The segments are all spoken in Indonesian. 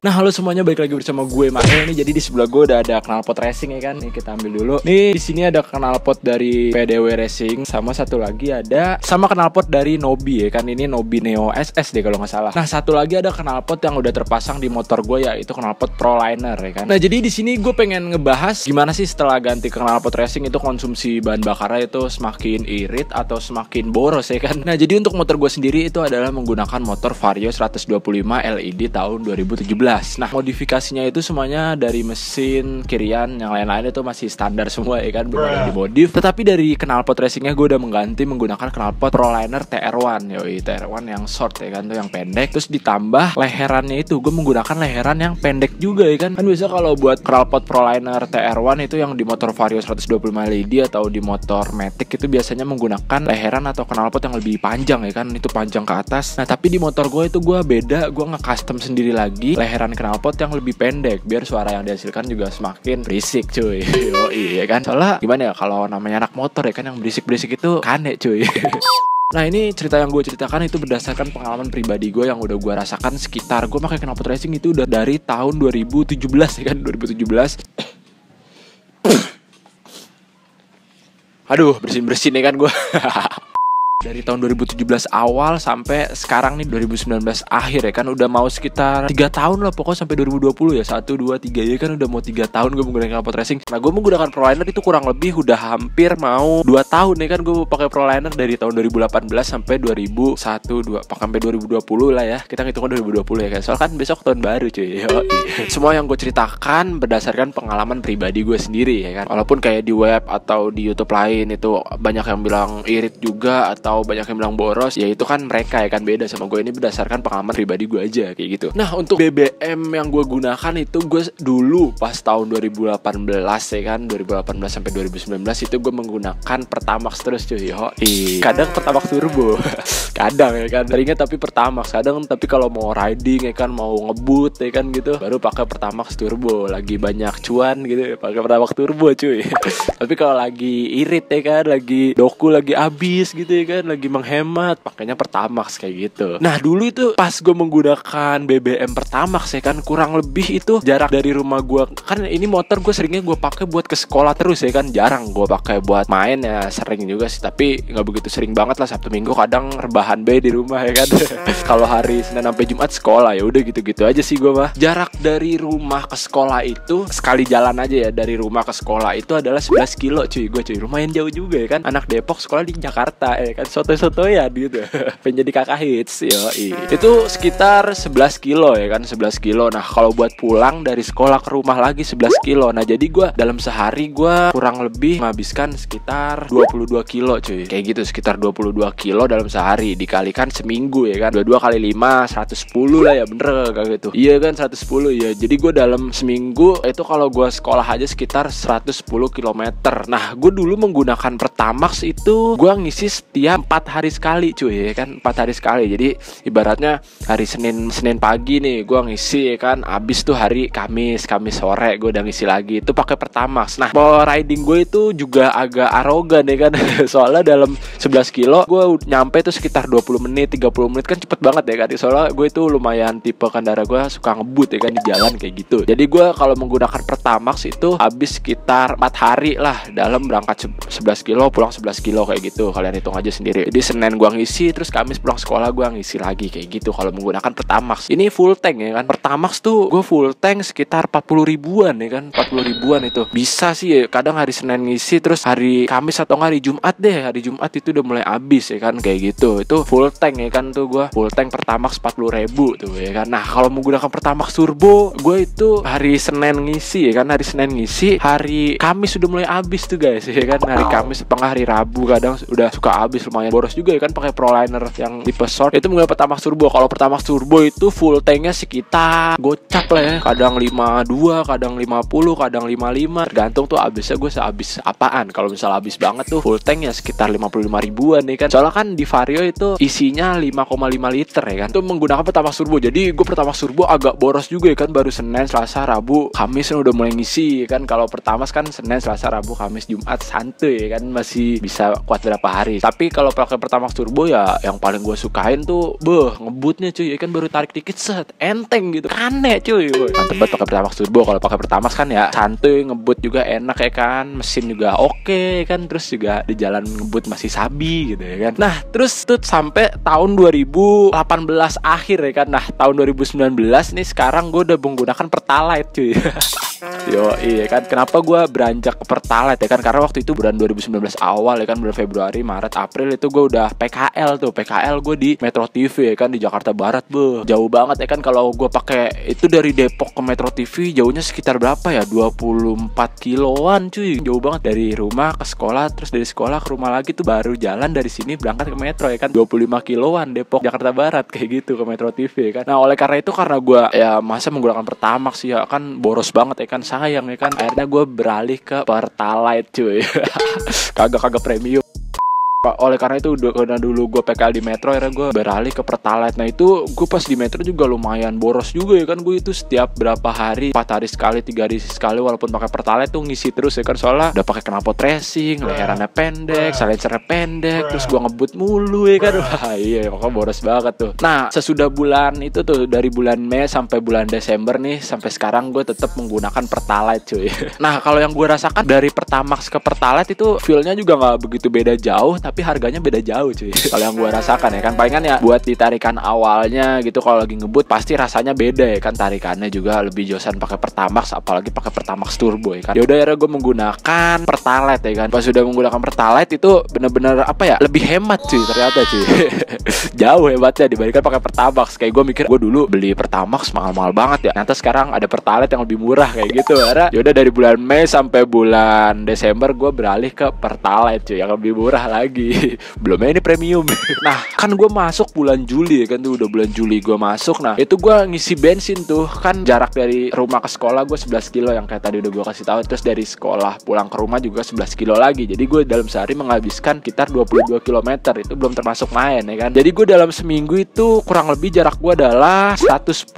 Nah, halo semuanya, balik lagi bersama gue Mae nih. Jadi di sebelah gue udah ada knalpot racing ya kan. Nih kita ambil dulu. Nih di sini ada knalpot dari PDW Racing, sama satu lagi ada sama knalpot dari Nobi ya kan. Ini Nobi Neo SS deh kalau nggak salah. Nah, satu lagi ada knalpot yang udah terpasang di motor gue, yaitu knalpot Proliner ya kan. Nah, jadi di sini gue pengen ngebahas gimana sih setelah ganti knalpot racing itu konsumsi bahan bakarnya itu semakin irit atau semakin boros ya kan. Nah, jadi untuk motor gue sendiri itu adalah menggunakan motor Vario 125 LED tahun 2017. Nah, modifikasinya itu semuanya dari mesin kirian, yang lain-lain itu masih standar semua ya kan, belum ada dimodif. Tetapi dari knalpot racingnya gue udah mengganti menggunakan knalpot Proliner TR1, yoi TR1 yang short ya kan, tuh yang pendek. Terus ditambah leherannya itu gue menggunakan leheran yang pendek juga ya kan. Kan biasa kalau buat knalpot Proliner TR1 itu yang di motor Vario 125 LED atau di motor Matic itu biasanya menggunakan leheran atau knalpot yang lebih panjang ya kan, itu panjang ke atas. Nah, tapi di motor gue itu gue beda, gue nge-custom sendiri lagi leheran knalpot yang lebih pendek biar suara yang dihasilkan juga semakin berisik cuy. Yoi ya kan. Soalnya gimana ya, kalau namanya anak motor ya kan, yang berisik-berisik itu kane cuy. Nah, ini cerita yang gue ceritakan itu berdasarkan pengalaman pribadi gue yang udah gue rasakan sekitar gue pakai knalpot racing itu udah dari tahun 2017 ya kan, 2017. Aduh, bersin-bersin ya kan gue. Dari tahun 2017 awal sampai sekarang nih 2019 akhir ya kan, udah mau sekitar 3 tahun lah pokoknya, sampai 2020 ya, 1, 2, 3 ya kan, udah mau 3 tahun gue menggunakan knalpot racing. Nah, gue menggunakan Proliner itu kurang lebih udah hampir mau 2 tahun ya kan. Gue pakai Proliner dari tahun 2018 sampai 2001, sampai 2020 lah ya, kita ngitungnya 2020 ya kan, soalnya kan besok tahun baru cuy. Semua yang gue ceritakan berdasarkan pengalaman pribadi gue sendiri ya kan. Walaupun kayak di web atau di YouTube lain itu banyak yang bilang irit juga atau banyak yang bilang boros, ya itu kan mereka ya kan, beda sama gue. Ini berdasarkan pengalaman pribadi gue aja kayak gitu. Nah, untuk BBM yang gue gunakan itu gue dulu pas tahun 2018 ya kan, 2018 sampai 2019 itu gue menggunakan Pertamax terus cuy. Kadang Pertamax turbo kadang ya kan ringan tapi Pertamax, kadang tapi kalau mau riding ya kan, mau ngebut ya kan gitu, baru pakai Pertamax turbo. Lagi banyak cuan gitu pakai Pertamax turbo cuy. Tapi kalau lagi irit ya kan, lagi doku lagi habis gitu ya kan, lagi menghemat, pakainya Pertamax kayak gitu. Nah, dulu itu pas gue menggunakan BBM Pertamax ya kan, kurang lebih itu jarak dari rumah gue, kan ini motor gue seringnya gue pakai buat ke sekolah terus ya kan, jarang gue pakai buat main ya, sering juga sih tapi nggak begitu sering banget lah. Sabtu Minggu kadang rebahan be di rumah ya kan. Kalau hari Senin sampai Jumat sekolah, ya udah gitu-gitu aja sih gue mah. Jarak dari rumah ke sekolah itu sekali jalan aja ya, dari rumah ke sekolah itu adalah 11 kilo cuy. Gue cuy lumayan jauh juga ya kan, anak Depok sekolah di Jakarta ya kan, soto-sotoyan gitu. Pengen jadi kakak hits, yoi. Itu sekitar 11 kilo ya kan, 11 kilo. Nah, kalau buat pulang dari sekolah ke rumah lagi 11 kilo. Nah, jadi gue dalam sehari gue kurang lebih menghabiskan sekitar 22 kilo cuy. Kayak gitu, sekitar 22 kilo dalam sehari, dikalikan seminggu ya kan, 22 kali 5, 110 lah ya, bener kayak gitu. Iya kan, 110 ya. Jadi gue dalam seminggu itu kalau gue sekolah aja sekitar 110 km. Nah, gue dulu menggunakan Pertamax itu gue ngisi setiap 4 hari sekali cuy ya kan, 4 hari sekali. Jadi ibaratnya hari Senin pagi nih gue ngisi ya kan, abis tuh hari Kamis sore gue udah ngisi lagi, itu pakai Pertamax. Nah, power riding gue itu juga agak arogan ya kan. Soalnya dalam 11 kilo gue nyampe tuh sekitar 20 menit 30 menit kan, cepet banget ya kan. Soalnya gue itu lumayan tipe kendara gue suka ngebut ya kan di jalan kayak gitu. Jadi gue kalau menggunakan Pertamax itu habis sekitar 4 hari lah dalam berangkat 11 kilo, pulang 11 kilo kayak gitu. Kalian hitung aja sendiri. Jadi Senin gua ngisi, terus Kamis pulang sekolah gua ngisi lagi kayak gitu kalau menggunakan Pertamax. Ini full tank ya kan. Pertamax tuh gua full tank sekitar 40 ribuan ya kan, 40 ribuan itu. Bisa sih ya, kadang hari Senin ngisi terus hari Kamis atau hari Jumat deh. Hari Jumat itu udah mulai habis ya kan kayak gitu. Itu full tank ya kan, tuh gua full tank Pertamax 40 ribu tuh ya kan. Nah, kalau menggunakan Pertamax turbo, gua itu hari Senin ngisi ya kan, hari Senin ngisi, hari Kamis udah mulai habis tuh guys ya kan. Hari Kamis apa hari Rabu kadang udah suka habis, lumayan boros juga ya kan pakai Proliner yang tipe short. Itu menggunakan Pertamax turbo. Kalau Pertamax turbo itu full tanknya sekitar gocap lah ya, kadang 52, kadang 50, kadang 55, tergantung tuh habisnya gue sehabis apaan. Kalau misalnya habis banget tuh full tank ya sekitar 55 ribuan nih kan. Soalnya kan di Vario itu isinya 5,5 liter ya kan. Itu menggunakan Pertamax turbo. Jadi gue Pertamax turbo agak boros juga ya kan, baru Senin, Selasa, Rabu, Kamis udah mulai ngisi ya kan. Kalau Pertamax kan Senin, Selasa, Rabu, Kamis, Jumat santuy ya kan, masih bisa kuat berapa hari. Tapi kalau kalau pakai Pertamax turbo ya yang paling gue sukain tuh ngebutnya cuy, ya kan baru tarik dikit set enteng gitu, aneh cuy. Mantep banget pakai Pertamax turbo. Kalau pakai Pertamax kan ya santuy, ngebut juga enak ya kan, mesin juga oke kan, terus juga di jalan ngebut masih sabi gitu ya kan. Nah terus tuh sampai tahun 2018 akhir ya kan. Nah tahun 2019 nih sekarang gue udah menggunakan Pertalite cuy. Yo iya kan, kenapa gue beranjak ke Pertalite ya kan, karena waktu itu bulan 2019 awal ya kan, bulan Februari, Maret, April itu gue udah PKL tuh. PKL gue di Metro TV ya kan, di Jakarta Barat. Jauh banget ya kan, kalau gue pakai itu dari Depok ke Metro TV jauhnya sekitar berapa ya, 24 kiloan cuy. Jauh banget dari rumah ke sekolah, terus dari sekolah ke rumah lagi tuh baru jalan dari sini berangkat ke Metro ya kan, 25 kiloan Depok Jakarta Barat kayak gitu ke Metro TV ya kan. Nah oleh karena itu, karena gue ya masa menggunakan Pertamax sih ya kan, boros banget ya kan, sayang ya kan, akhirnya gue beralih ke Pertalite cuy. kagak premium. Oleh karena itu karena dulu gue PKL di Metro, akhirnya gue beralih ke Pertalite. Nah itu gue pas di Metro juga lumayan boros juga ya kan, gue itu setiap berapa hari, 4 hari sekali, 3 hari sekali, walaupun pakai Pertalite tuh ngisi terus ya kan, soalnya udah pakai knalpot racing, leherannya pendek, silencernya pendek, terus gue ngebut mulu ya kan. Wah iya pokoknya boros banget tuh. Nah sesudah bulan itu tuh, dari bulan Mei sampai bulan Desember nih, sampai sekarang gue tetap menggunakan Pertalite cuy. Nah kalau yang gue rasakan dari Pertamax ke Pertalite itu feelnya juga nggak begitu beda jauh, tapi harganya beda jauh cuy. Kalau yang gue rasakan ya kan, palingan ya buat ditarikan awalnya gitu, kalau lagi ngebut pasti rasanya beda ya kan, tarikannya juga lebih josan pakai Pertamax, apalagi pakai Pertamax turbo ya kan. Yaudah akhirnya gue menggunakan Pertalite ya kan. Pas sudah menggunakan Pertalite itu bener-bener apa ya, lebih hemat cuy ternyata cuy. Jauh hebatnya dibandingkan pakai Pertamax. Kayak gue mikir, gue dulu beli Pertamax mahal-mahal banget ya, ternyata sekarang ada Pertalite yang lebih murah kayak gitu. Karena yaudah dari bulan Mei sampai bulan Desember gue beralih ke Pertalite cuy, yang lebih murah lagi. Belum ini premium. Nah kan gue masuk bulan Juli ya kan, tuh udah bulan Juli gue masuk. Nah itu gue ngisi bensin tuh kan, jarak dari rumah ke sekolah gue 11 kilo yang kayak tadi udah gue kasih tahu, terus dari sekolah pulang ke rumah juga 11 kilo lagi. Jadi gue dalam sehari menghabiskan sekitar 22 km, itu belum termasuk main ya kan. Jadi gue dalam seminggu itu kurang lebih jarak gue adalah 110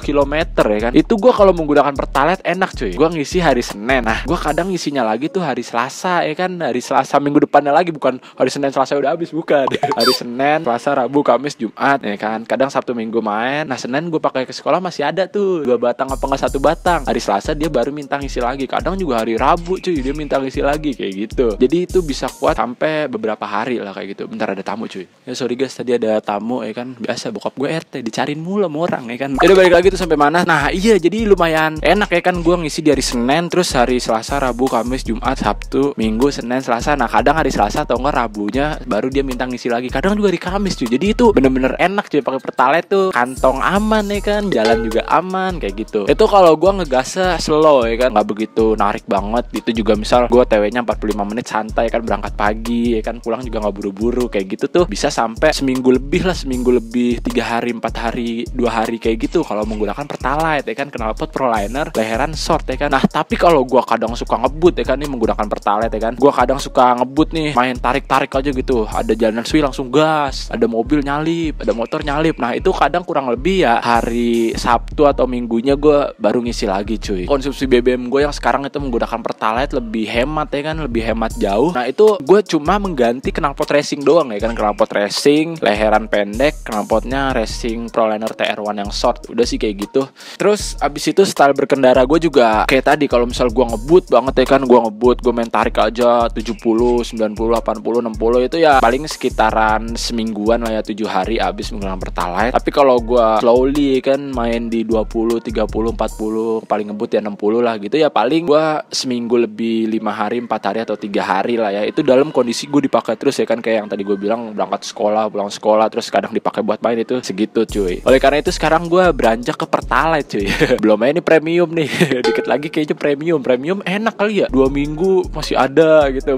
km ya kan. Itu gue kalau menggunakan Pertalite enak cuy, gue ngisi hari Senin. Nah gue kadang ngisinya lagi tuh hari Selasa ya kan, hari Selasa minggu depannya lagi, bukan hari Senin Selasa udah habis, bukan. Hari Senin, Selasa, Rabu, Kamis, Jumat ya kan. Kadang Sabtu Minggu main. Nah Senin gue pakai ke sekolah masih ada tuh 2 batang apa enggak 1 batang. Hari Selasa dia baru minta ngisi lagi. Kadang juga hari Rabu cuy dia minta ngisi lagi kayak gitu. Jadi itu bisa kuat sampai beberapa hari lah kayak gitu. Bentar ada tamu cuy. Ya sorry guys, tadi ada tamu ya kan. Biasa bokap gue RT dicariin mulu sama orang ya kan. Jadi balik lagi tuh sampai mana. Nah iya jadi lumayan enak ya kan, gue ngisi di hari Senin, terus hari Selasa, Rabu, Kamis, Jumat, Sabtu, Minggu, Senin, Selasa. Nah kadang hari Selasa atau enggak Rabunya baru dia minta ngisi lagi. Kadang juga di Kamis cuy. Jadi itu bener-bener enak cuy pakai Pertalite tuh, kantong aman ya kan, jalan juga aman kayak gitu. Itu kalau gue ngegasnya slow ya kan, nggak begitu narik banget. Itu juga misal gue TW-nya 45 menit santai kan, berangkat pagi ya kan, pulang juga nggak buru-buru kayak gitu tuh, bisa sampai seminggu lebih lah, seminggu lebih, 3 hari, 4 hari, 2 hari kayak gitu kalau menggunakan Pertalite ya kan, knalpot Proliner, leheran short ya kan. Nah tapi kalau gue kadang suka ngebut ya kan nih menggunakan Pertalite ya kan, gue kadang suka ngebut nih, main tarik-tarik aja gitu, ada jalanan sui langsung gas, ada mobil nyalip, ada motor nyalip. Nah itu kadang kurang lebih ya hari Sabtu atau Minggunya gue baru ngisi lagi cuy. Konsumsi BBM gue yang sekarang itu menggunakan Pertalite lebih hemat ya kan, lebih hemat jauh. Nah itu gue cuma mengganti knalpot racing doang ya kan, knalpot racing, leheran pendek, knalpotnya racing Proliner TR1 yang short, udah sih kayak gitu. Terus abis itu style berkendara gue juga kayak tadi, kalau misal gue ngebut banget ya kan, gue ngebut, gue main tarik aja 70, 90, 80, 60 itu ya paling sekitaran semingguan lah ya, 7 hari abis menggunakan Pertalite. Tapi kalau gue slowly kan main di 20, 30, 40, paling ngebut ya 60 lah gitu ya, paling gue seminggu lebih 5 hari, 4 hari atau 3 hari lah ya. Itu dalam kondisi gue dipakai terus ya kan, kayak yang tadi gue bilang, berangkat sekolah, pulang sekolah, terus kadang dipakai buat main, itu segitu cuy. Oleh karena itu sekarang gue beranjak ke Pertalite cuy. Belum aja ini premium nih. Dikit lagi kayaknya premium enak kali ya, 2 minggu masih ada gitu,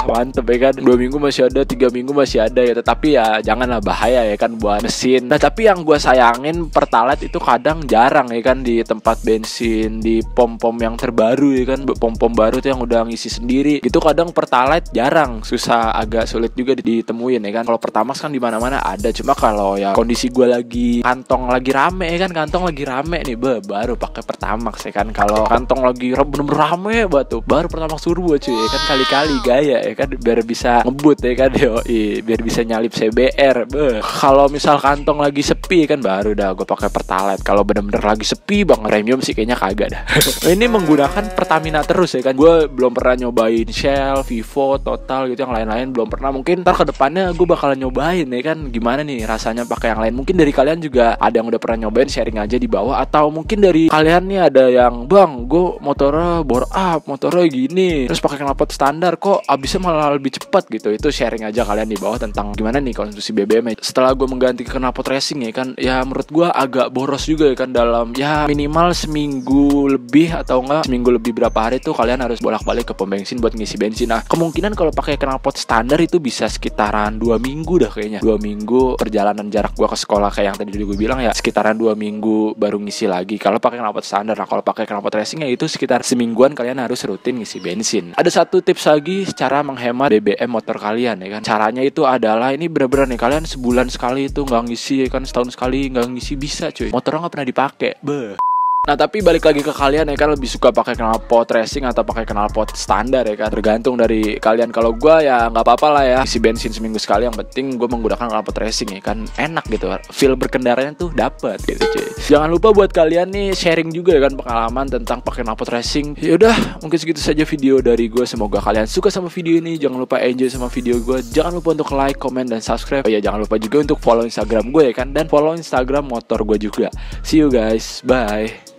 mantep ya kan, 2 minggu masih ada, 3 minggu masih ada ya. Tetapi ya janganlah, bahaya ya kan buat mesin. Nah tapi yang gue sayangin Pertalite itu kadang jarang ya kan di tempat bensin, di pom-pom yang terbaru ya kan, pom-pom baru tuh yang udah ngisi sendiri itu, kadang Pertalite jarang, susah, agak sulit juga ditemuin ya kan. Kalau Pertamax kan di mana-mana ada. Cuma kalau ya kondisi gue lagi kantong lagi rame ya kan, kantong lagi rame nih, baru pakai Pertamax ya kan. Kalau kantong lagi bener-bener rame batu, baru Pertamax turbo cuy ya kan, kali-kali gaya ya kan, biar bisa ngebut ngebut ya kan, yoi, biar bisa nyalip CBR. Kalau misal kantong lagi sepi kan baru dah gue pakai Pertalite. Kalau bener-bener lagi sepi banget premium sih kayaknya kagak dah. Ini menggunakan Pertamina terus ya kan. Gue belum pernah nyobain Shell, Vivo, Total gitu, yang lain-lain belum pernah. Mungkin ntar kedepannya gue bakalan nyobain ya kan, gimana nih rasanya pakai yang lain. Mungkin dari kalian juga ada yang udah pernah nyobain, sharing aja di bawah. Atau mungkin dari kalian nih ada yang, bang gue motornya bore up, motornya gini, terus pakai knalpot standar kok abisnya malah lebih cepat gitu. Itu sharing aja kalian di bawah tentang gimana nih konsumsi BBM. Setelah gue mengganti ke knalpot racing ya kan, ya menurut gue agak boros juga ya kan, dalam ya minimal seminggu lebih atau enggak seminggu lebih berapa hari tuh kalian harus bolak-balik ke pom bensin buat ngisi bensin. Nah kemungkinan kalau pakai knalpot standar itu bisa sekitaran 2 minggu dah kayaknya. 2 minggu perjalanan jarak gue ke sekolah kayak yang tadi gue bilang ya, sekitaran 2 minggu baru ngisi lagi kalau pakai knalpot standar. Nah kalau pakai knalpot racing ya itu sekitar semingguan kalian harus rutin ngisi bensin. Ada satu tips lagi cara menghemat BBM motor kalian ya kan. Caranya itu adalah, ini bener-bener nih, kalian sebulan sekali itu nggak ngisi ya kan, setahun sekali nggak ngisi bisa cuy, motornya nggak pernah dipakai. Nah tapi balik lagi ke kalian ya kan, lebih suka pakai knalpot racing atau pakai knalpot standar ya kan, tergantung dari kalian. Kalau gue ya nggak apa-apa lah ya isi bensin seminggu sekali, yang penting gue menggunakan knalpot racing ya kan, enak gitu, feel berkendaranya tuh dapet gitu cuy. Jangan lupa buat kalian nih sharing juga ya kan pengalaman tentang pakai knalpot racing. Yaudah mungkin segitu saja video dari gue, semoga kalian suka sama video ini. Jangan lupa enjoy sama video gue, jangan lupa untuk like, comment, dan subscribe. Oh ya jangan lupa juga untuk follow Instagram gue ya kan, dan follow Instagram motor gue juga. See you guys, bye.